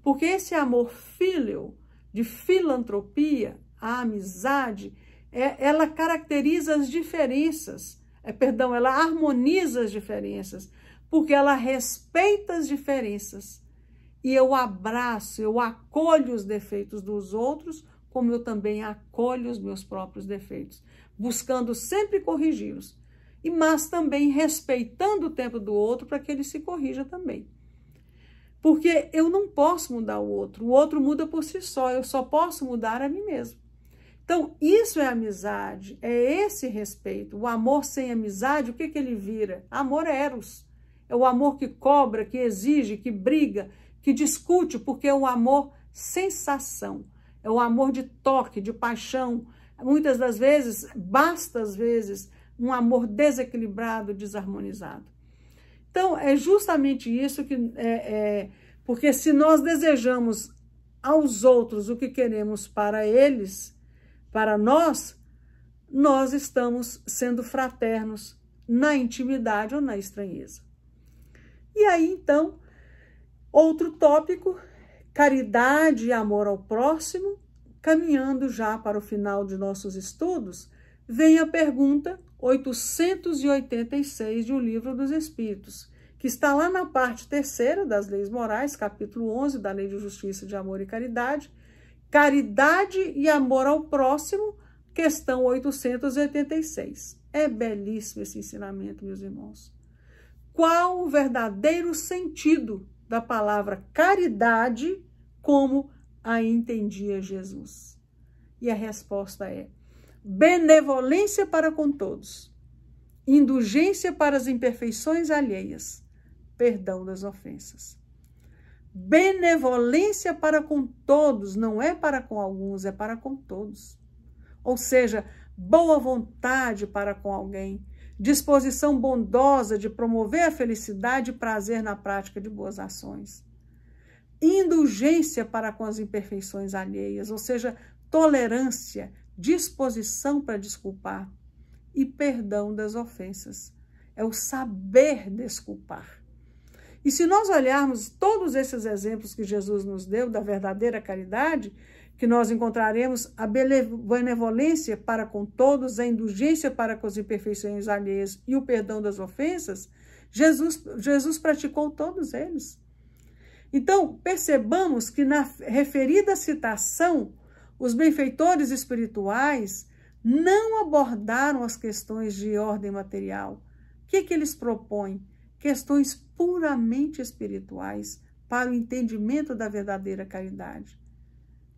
Porque esse amor filial, de filantropia, a amizade, ela caracteriza as diferenças, ela harmoniza as diferenças, porque ela respeita as diferenças. E eu abraço, eu acolho os defeitos dos outros, como eu também acolho os meus próprios defeitos, buscando sempre corrigi-los, mas também respeitando o tempo do outro para que ele se corrija também. Porque eu não posso mudar o outro muda por si só, eu só posso mudar a mim mesmo. Então, isso é amizade, é esse respeito. O amor sem amizade, o que ele vira? Amor eros. É o amor que cobra, que exige, que briga, que discute, porque é o amor sensação. É o amor de toque, de paixão. Muitas das vezes, basta às vezes, um amor desequilibrado, desarmonizado. Então, é justamente isso que... porque se nós desejamos aos outros o que queremos para eles, para nós estamos sendo fraternos na intimidade ou na estranheza. E aí, então, outro tópico, caridade e amor ao próximo, caminhando já para o final de nossos estudos, vem a pergunta 886 de O Livro dos Espíritos, que está lá na parte 3ª das Leis Morais, capítulo 11 da Lei de Justiça, de Amor e Caridade, caridade e amor ao próximo, questão 886. É belíssimo esse ensinamento, meus irmãos. Qual o verdadeiro sentido da palavra caridade como a entendia Jesus? E a resposta é: benevolência para com todos, indulgência para as imperfeições alheias, perdão das ofensas. Benevolência para com todos, não é para com alguns, é para com todos. Ou seja, boa vontade para com alguém, disposição bondosa de promover a felicidade e prazer na prática de boas ações. Indulgência para com as imperfeições alheias, ou seja, tolerância, disposição para desculpar. E perdão das ofensas, é o saber desculpar. E se nós olharmos todos esses exemplos que Jesus nos deu da verdadeira caridade, que nós encontraremos a benevolência para com todos, a indulgência para com as imperfeições alheias e o perdão das ofensas, Jesus praticou todos eles. Então, percebamos que na referida citação, os benfeitores espirituais não abordaram as questões de ordem material. O que eles propõem? Questões puramente espirituais para o entendimento da verdadeira caridade.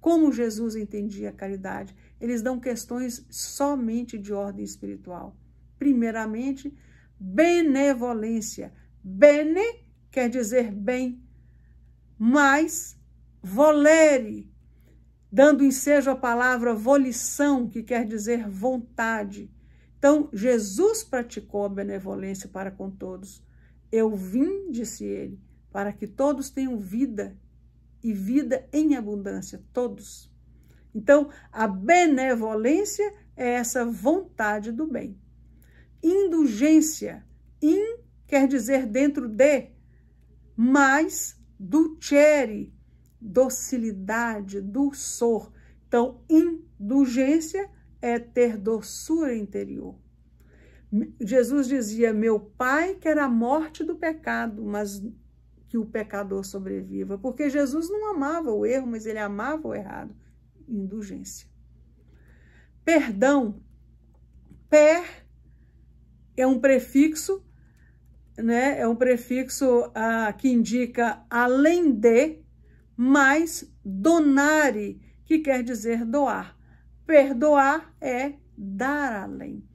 Como Jesus entendia a caridade? Eles dão questões somente de ordem espiritual. Primeiramente, benevolência. Bene quer dizer bem, mas volere, dando ensejo a palavra volição, que quer dizer vontade. Então, Jesus praticou a benevolência para com todos. Eu vim, disse ele, para que todos tenham vida e vida em abundância, todos. Então, a benevolência é essa vontade do bem. Indulgência, in quer dizer dentro de, mais dulcere, docilidade, dulçor. Então, indulgência é ter doçura interior. Jesus dizia, meu Pai quer a morte do pecado, mas que o pecador sobreviva, porque Jesus não amava o erro, mas ele amava o errado. Indulgência. Perdão. Per é um prefixo, né? É um prefixo que indica além de, mais donare, que quer dizer doar. Perdoar é dar além.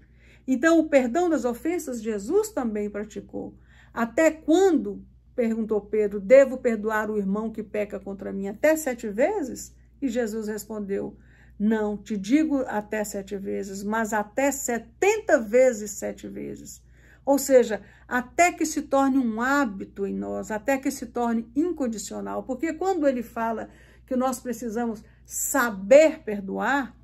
Então, o perdão das ofensas, Jesus também praticou. Até quando, perguntou Pedro, devo perdoar o irmão que peca contra mim? Até 7 vezes? E Jesus respondeu, não, te digo até 7 vezes, mas até 70 vezes 7 vezes. Ou seja, até que se torne um hábito em nós, até que se torne incondicional. Porque quando ele fala que nós precisamos saber perdoar,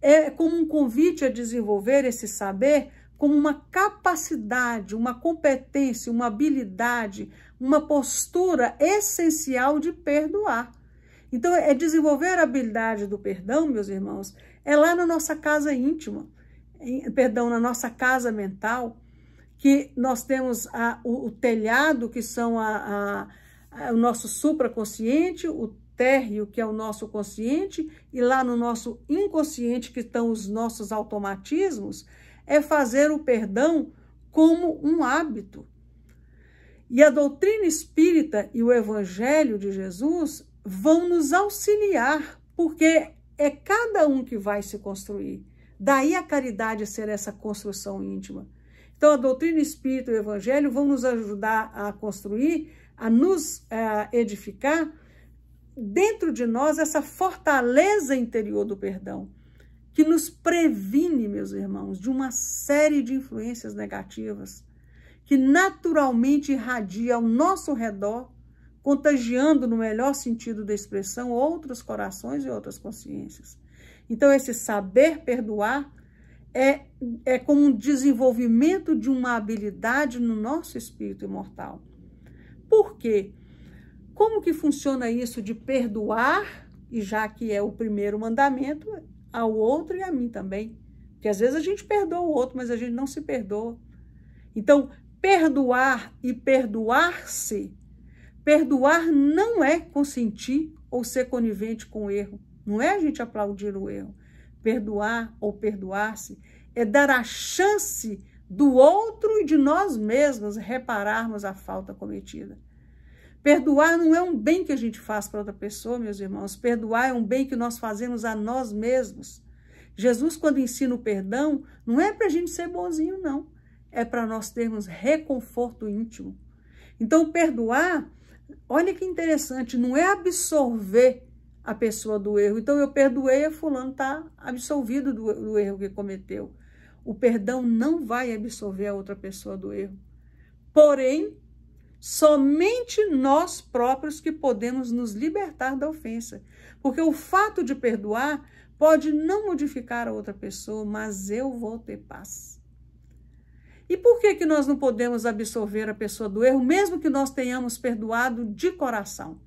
é como um convite a desenvolver esse saber como uma capacidade, uma competência, uma habilidade, uma postura essencial de perdoar. Então, é desenvolver a habilidade do perdão, meus irmãos, é lá na nossa casa íntima, perdão, na nossa casa mental, que nós temos o telhado, que são o nosso supraconsciente, o térreo, que é o nosso consciente, e lá no nosso inconsciente, que estão os nossos automatismos, é fazer o perdão como um hábito. E a doutrina espírita e o evangelho de Jesus vão nos auxiliar, porque é cada um que vai se construir. Daí a caridade ser essa construção íntima. Então, a doutrina espírita e o evangelho vão nos ajudar a construir, a nos edificar dentro de nós essa fortaleza interior do perdão, que nos previne, meus irmãos, de uma série de influências negativas, que naturalmente irradia ao nosso redor, contagiando, no melhor sentido da expressão, outros corações e outras consciências. Então, esse saber perdoar é como um desenvolvimento de uma habilidade no nosso espírito imortal. Por quê? Como que funciona isso de perdoar, e já que é o primeiro mandamento, ao outro e a mim também? Porque às vezes a gente perdoa o outro, mas a gente não se perdoa. Então, perdoar e perdoar-se, perdoar não é consentir ou ser conivente com o erro, não é a gente aplaudir o erro. Perdoar ou perdoar-se é dar a chance do outro e de nós mesmos repararmos a falta cometida. Perdoar não é um bem que a gente faz para outra pessoa, meus irmãos. Perdoar é um bem que nós fazemos a nós mesmos. Jesus, quando ensina o perdão, não é para a gente ser bonzinho, não. É para nós termos reconforto íntimo. Então, perdoar, olha que interessante, não é absorver a pessoa do erro. Então, eu perdoei, a fulano está absolvido do erro que cometeu. O perdão não vai absorver a outra pessoa do erro. Porém, somente nós próprios que podemos nos libertar da ofensa. Porque o fato de perdoar pode não modificar a outra pessoa, mas eu vou ter paz. E por que nós não podemos absorver a pessoa do erro, mesmo que nós tenhamos perdoado de coração?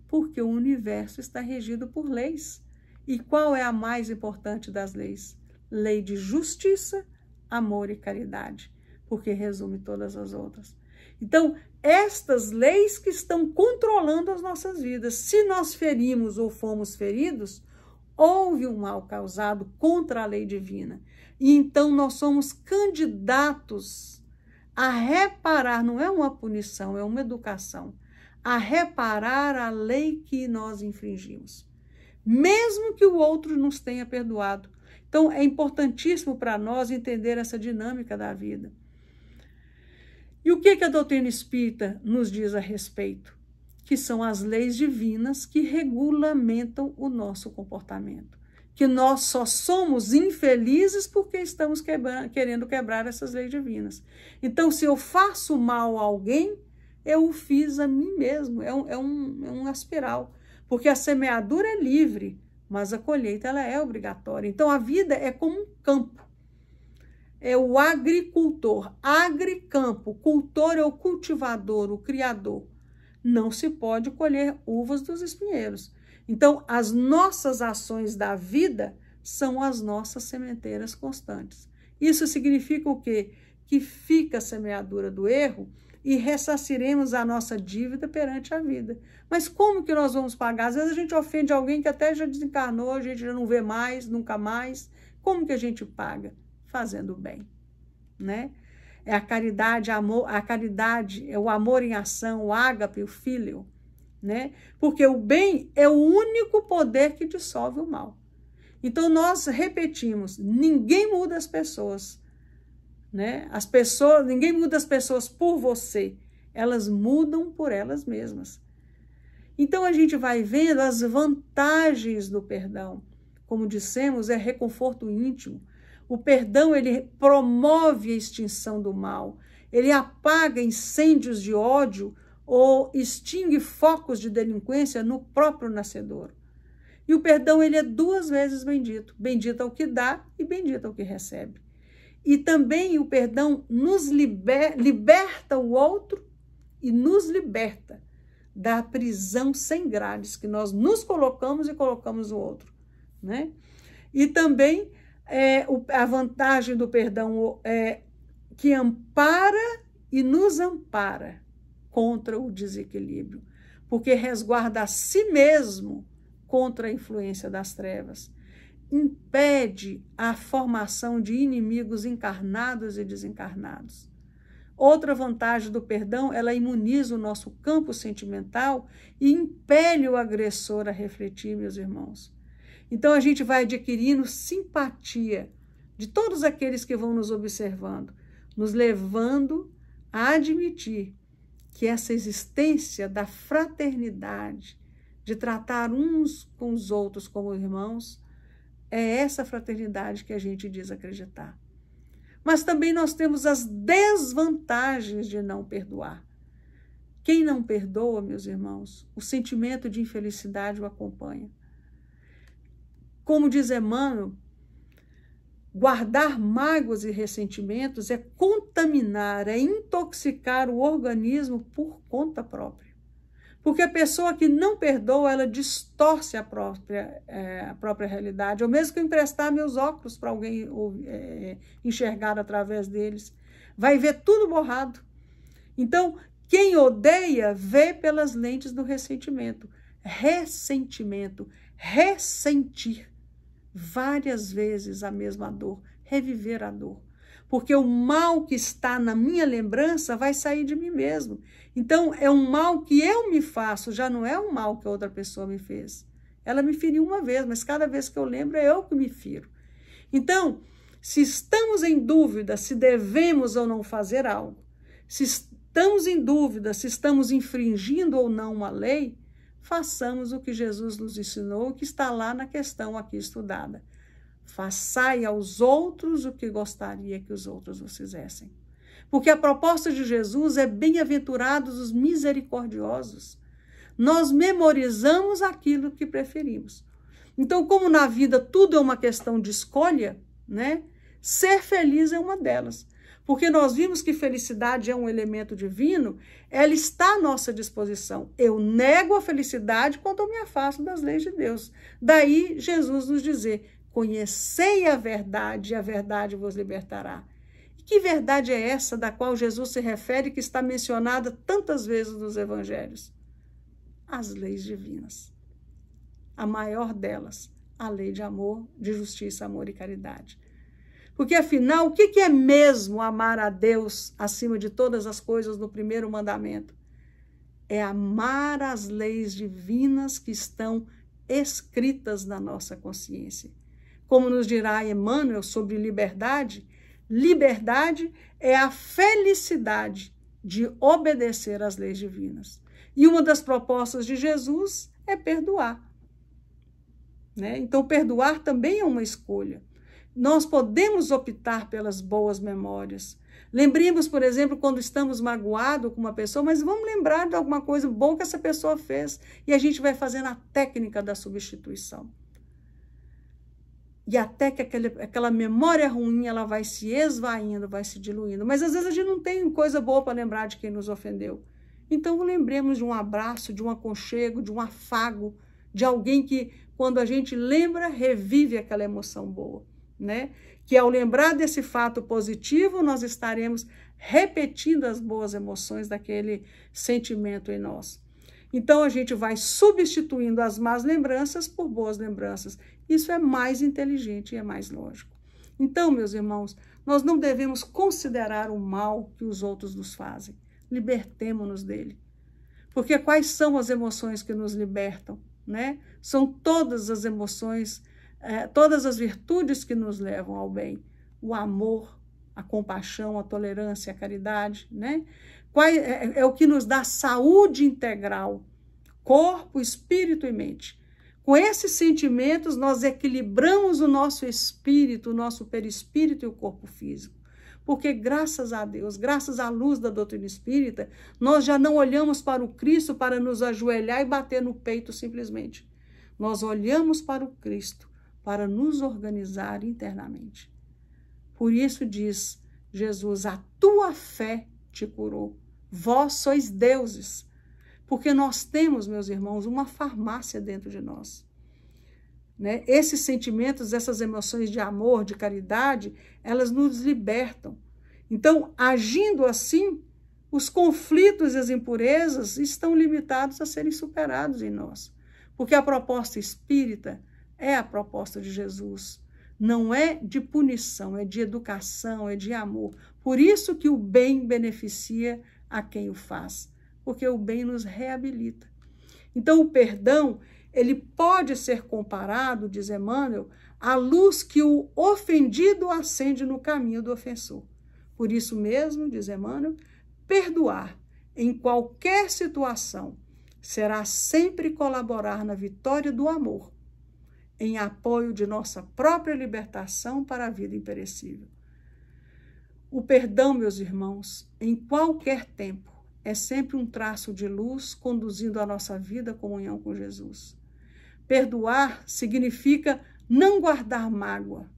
Porque o universo está regido por leis. E qual é a mais importante das leis? Lei de justiça, amor e caridade. porque resume todas as outras. Então, estas leis que estão controlando as nossas vidas. Se nós ferimos ou fomos feridos, houve um mal causado contra a lei divina. E então nós somos candidatos a reparar, não é uma punição, é uma educação, a reparar a lei que nós infringimos, mesmo que o outro nos tenha perdoado. Então, é importantíssimo para nós entender essa dinâmica da vida. E o que a doutrina espírita nos diz a respeito? Que são as leis divinas que regulamentam o nosso comportamento. Que nós só somos infelizes porque estamos querendo quebrar essas leis divinas. Então, se eu faço mal a alguém, eu o fiz a mim mesmo. É uma espiral. Porque a semeadura é livre, mas a colheita ela é obrigatória. Então, a vida é como um campo. É o agricultor, agricampo. Cultor é o cultivador, o criador. Não se pode colher uvas dos espinheiros. Então, as nossas ações da vida são as nossas sementeiras constantes. Isso significa o quê? Que fica a semeadura do erro e ressarciremos a nossa dívida perante a vida. Mas como que nós vamos pagar? Às vezes a gente ofende alguém que até já desencarnou, a gente já não vê mais, nunca mais. Como que a gente paga? Fazendo bem, né? É a caridade, a caridade é o amor em ação, o ágape, o fíleo, né? Porque o bem é o único poder que dissolve o mal. Então, nós repetimos, ninguém muda as pessoas, né? Ninguém muda as pessoas por você, elas mudam por elas mesmas. Então, a gente vai vendo as vantagens do perdão. Como dissemos, é reconforto íntimo. O perdão, ele promove a extinção do mal, ele apaga incêndios de ódio ou extingue focos de delinquência no próprio nascedor. E o perdão, ele é duas vezes bendito. Bendito ao que dá e bendito ao que recebe. E também o perdão nos liberta o outro e nos liberta da prisão sem grades que nós nos colocamos e colocamos o outro, né? E também a vantagem do perdão é que ampara e nos ampara contra o desequilíbrio, porque resguarda a si mesmo contra a influência das trevas, impede a formação de inimigos encarnados e desencarnados. Outra vantagem do perdão, ela imuniza o nosso campo sentimental e impele o agressor a refletir, meus irmãos. Então, a gente vai adquirindo simpatia de todos aqueles que vão nos observando, nos levando a admitir que essa existência da fraternidade, de tratar uns com os outros como irmãos, é essa fraternidade que a gente diz acreditar. Mas também nós temos as desvantagens de não perdoar. Quem não perdoa, meus irmãos, o sentimento de infelicidade o acompanha. Como diz Emmanuel, guardar mágoas e ressentimentos é contaminar, é intoxicar o organismo por conta própria. Porque a pessoa que não perdoa, ela distorce a própria realidade. Ou mesmo que eu emprestar meus óculos para alguém enxergar através deles, vai ver tudo borrado. Então, quem odeia, vê pelas lentes do ressentimento. Ressentimento, ressentir várias vezes a mesma dor, reviver a dor. Porque o mal que está na minha lembrança vai sair de mim mesmo. Então, é um mal que eu me faço, já não é um mal que a outra pessoa me fez. Ela me feriu uma vez, mas cada vez que eu lembro é eu que me firo. Então, se estamos em dúvida se devemos ou não fazer algo, se estamos em dúvida se estamos infringindo ou não uma lei, façamos o que Jesus nos ensinou, que está lá na questão aqui estudada. Façai aos outros o que gostaria que os outros vos fizessem. Porque a proposta de Jesus é bem-aventurados os misericordiosos. Nós memorizamos aquilo que preferimos. Então, como na vida tudo é uma questão de escolha, né? Ser feliz é uma delas. Porque nós vimos que felicidade é um elemento divino, ela está à nossa disposição. Eu nego a felicidade quando eu me afasto das leis de Deus. Daí Jesus nos dizer, conhecei a verdade e a verdade vos libertará. Que verdade é essa da qual Jesus se refere, que está mencionada tantas vezes nos evangelhos? As leis divinas. A maior delas, a lei de amor, de justiça, amor e caridade. Porque, afinal, o que é mesmo amar a Deus acima de todas as coisas no primeiro mandamento? É amar as leis divinas que estão escritas na nossa consciência. Como nos dirá Emmanuel sobre liberdade, liberdade é a felicidade de obedecer às leis divinas. E uma das propostas de Jesus é perdoar. Né? Então, perdoar também é uma escolha. Nós podemos optar pelas boas memórias. Lembremos, por exemplo, quando estamos magoados com uma pessoa, mas vamos lembrar de alguma coisa boa que essa pessoa fez. E a gente vai fazendo a técnica da substituição. E até que aquela memória ruim ela vai se esvaindo, vai se diluindo. Mas às vezes a gente não tem coisa boa para lembrar de quem nos ofendeu. Então lembremos de um abraço, de um aconchego, de um afago, de alguém que, quando a gente lembra, revive aquela emoção boa. Né? Que ao lembrar desse fato positivo, nós estaremos repetindo as boas emoções daquele sentimento em nós. Então, a gente vai substituindo as más lembranças por boas lembranças. Isso é mais inteligente e é mais lógico. Então, meus irmãos, nós não devemos considerar o mal que os outros nos fazem. Libertemo-nos dele. Porque quais são as emoções que nos libertam? Né? São todas as emoções, todas as virtudes que nos levam ao bem. O amor, a compaixão, a tolerância, a caridade, né? É o que nos dá saúde integral, corpo, espírito e mente. Com esses sentimentos, nós equilibramos o nosso espírito, o nosso perispírito e o corpo físico. Porque, graças a Deus, graças à luz da doutrina espírita, nós já não olhamos para o Cristo para nos ajoelhar e bater no peito simplesmente. Nós olhamos para o Cristo para nos organizar internamente. Por isso diz Jesus, a tua fé te curou. Vós sois deuses. Porque nós temos, meus irmãos, uma farmácia dentro de nós. Né? Esses sentimentos, essas emoções de amor, de caridade, elas nos libertam. Então, agindo assim, os conflitos e as impurezas estão limitados a serem superados em nós. Porque a proposta espírita é a proposta de Jesus. Não é de punição, é de educação, é de amor. Por isso que o bem beneficia a quem o faz, porque o bem nos reabilita. Então, o perdão, ele pode ser comparado, diz Emmanuel, à luz que o ofendido acende no caminho do ofensor. Por isso mesmo, diz Emmanuel, perdoar em qualquer situação será sempre colaborar na vitória do amor, em apoio de nossa própria libertação para a vida imperecível. O perdão, meus irmãos, em qualquer tempo, é sempre um traço de luz conduzindo a nossa vida à comunhão com Jesus. Perdoar significa não guardar mágoa,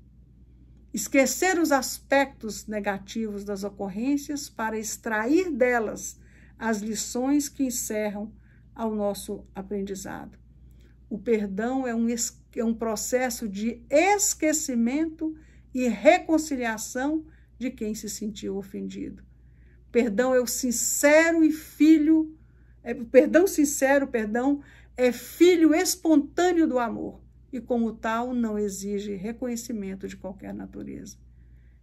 esquecer os aspectos negativos das ocorrências para extrair delas as lições que encerram ao nosso aprendizado. O perdão é um processo de esquecimento e reconciliação de quem se sentiu ofendido. Perdão é o sincero e filho, perdão é filho espontâneo do amor e, como tal, não exige reconhecimento de qualquer natureza.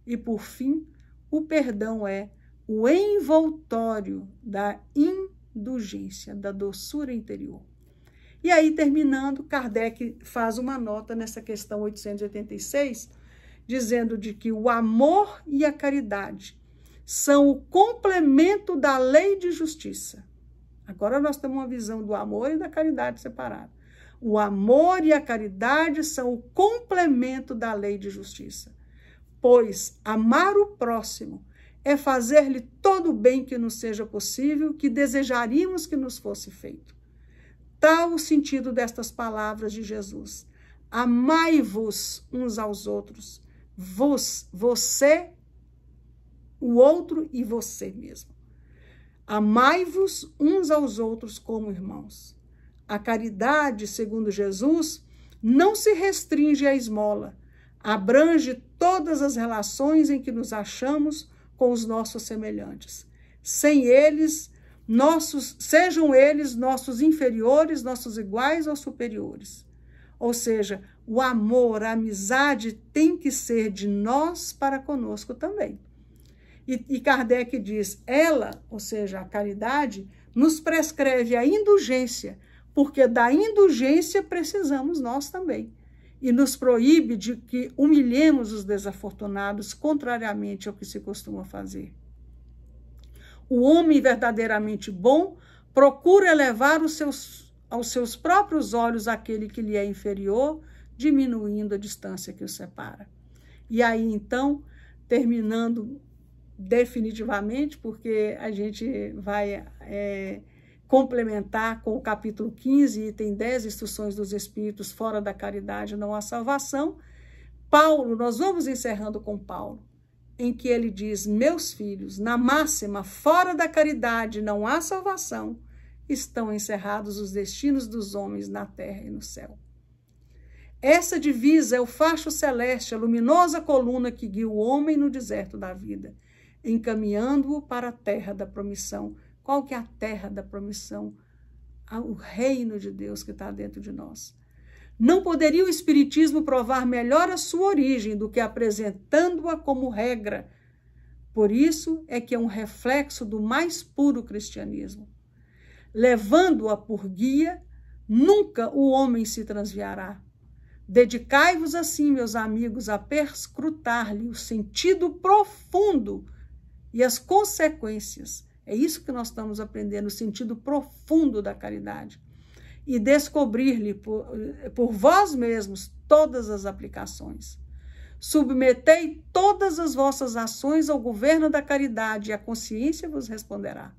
E, por fim, o perdão é o envoltório da indulgência, da doçura interior. E aí, terminando, Kardec faz uma nota nessa questão 886, dizendo de que o amor e a caridade são o complemento da lei de justiça. Agora nós temos uma visão do amor e da caridade separada. O amor e a caridade são o complemento da lei de justiça. Pois amar o próximo é fazer-lhe todo o bem que nos seja possível, que desejaríamos que nos fosse feito. Tal o sentido destas palavras de Jesus. Amai-vos uns aos outros. Você, o outro e você mesmo. Amai-vos uns aos outros como irmãos. A caridade, segundo Jesus, não se restringe à esmola, abrange todas as relações em que nos achamos com os nossos semelhantes. Sem eles, sejam eles nossos inferiores, nossos iguais ou superiores. Ou seja, o amor, a amizade tem que ser de nós para conosco também. E Kardec diz, ela, ou seja, a caridade, nos prescreve a indulgência, porque da indulgência precisamos nós também. E nos proíbe de que humilhemos os desafortunados, contrariamente ao que se costuma fazer. O homem verdadeiramente bom procura elevar aos seus próprios olhos aquele que lhe é inferior, diminuindo a distância que o separa. E aí, então, terminando definitivamente, porque a gente vai complementar com o capítulo 15, item 10, instruções dos espíritos, fora da caridade não há salvação. Paulo, nós vamos encerrando com Paulo, em que ele diz, meus filhos, na máxima, fora da caridade não há salvação, estão encerrados os destinos dos homens na terra e no céu. Essa divisa é o facho celeste, a luminosa coluna que guia o homem no deserto da vida, encaminhando-o para a terra da promissão. Qual que é a terra da promissão? O reino de Deus que está dentro de nós. Não poderia o Espiritismo provar melhor a sua origem do que apresentando-a como regra. Por isso é que é um reflexo do mais puro cristianismo. Levando-a por guia, nunca o homem se transviará. Dedicai-vos assim, meus amigos, a perscrutar-lhe o sentido profundo e as consequências. É isso que nós estamos aprendendo, o sentido profundo da caridade. E descobrir-lhe por vós mesmos todas as aplicações. Submetei todas as vossas ações ao governo da caridade e a consciência vos responderá.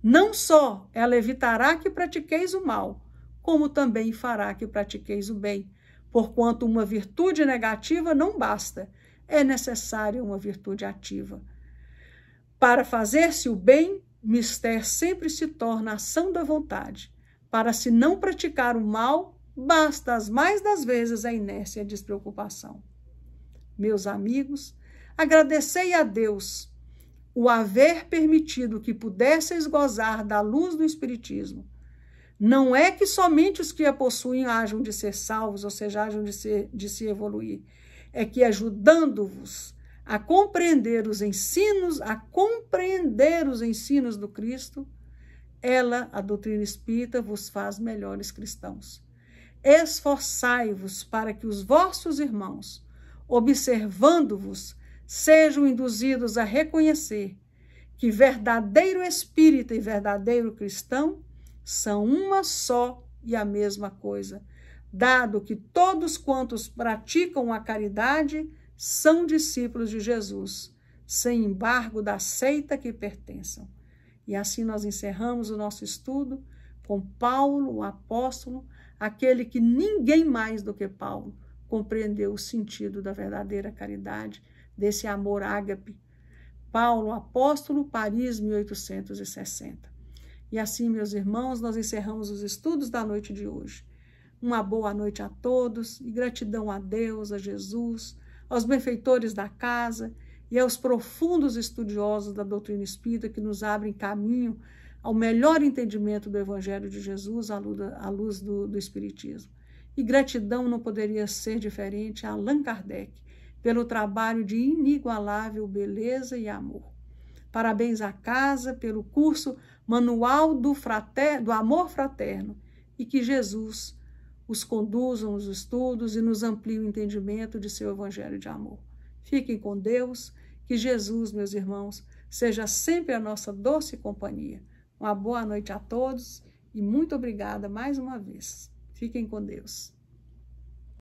Não só ela evitará que pratiqueis o mal, como também fará que pratiqueis o bem, porquanto uma virtude negativa não basta, é necessária uma virtude ativa. Para fazer-se o bem, mister sempre se torna ação da vontade. Para se não praticar o mal, basta as mais das vezes a inércia e a despreocupação. Meus amigos, agradecei a Deus o haver permitido que pudesseis gozar da luz do Espiritismo. Não é que somente os que a possuem hajam de ser salvos, ou seja, hajam de se evoluir. É que ajudando-vos a compreender os ensinos do Cristo, ela, a doutrina espírita, vos faz melhores cristãos. Esforçai-vos para que os vossos irmãos, observando-vos, sejam induzidos a reconhecer que verdadeiro espírita e verdadeiro cristão são uma só e a mesma coisa, dado que todos quantos praticam a caridade são discípulos de Jesus, sem embargo da seita que pertençam. E assim nós encerramos o nosso estudo com Paulo, o apóstolo, aquele que ninguém mais do que Paulo compreendeu o sentido da verdadeira caridade, desse amor ágape. Paulo, apóstolo, Paris, 1860. E assim, meus irmãos, nós encerramos os estudos da noite de hoje. Uma boa noite a todos e gratidão a Deus, a Jesus, aos benfeitores da casa e aos profundos estudiosos da doutrina espírita que nos abrem caminho ao melhor entendimento do Evangelho de Jesus à luz do Espiritismo. E gratidão não poderia ser diferente a Allan Kardec, pelo trabalho de inigualável beleza e amor. Parabéns à casa pelo curso Manual do Amor Fraterno e que Jesus os conduza nos estudos e nos amplie o entendimento de seu Evangelho de amor. Fiquem com Deus, que Jesus, meus irmãos, seja sempre a nossa doce companhia. Uma boa noite a todos e muito obrigada mais uma vez. Fiquem com Deus.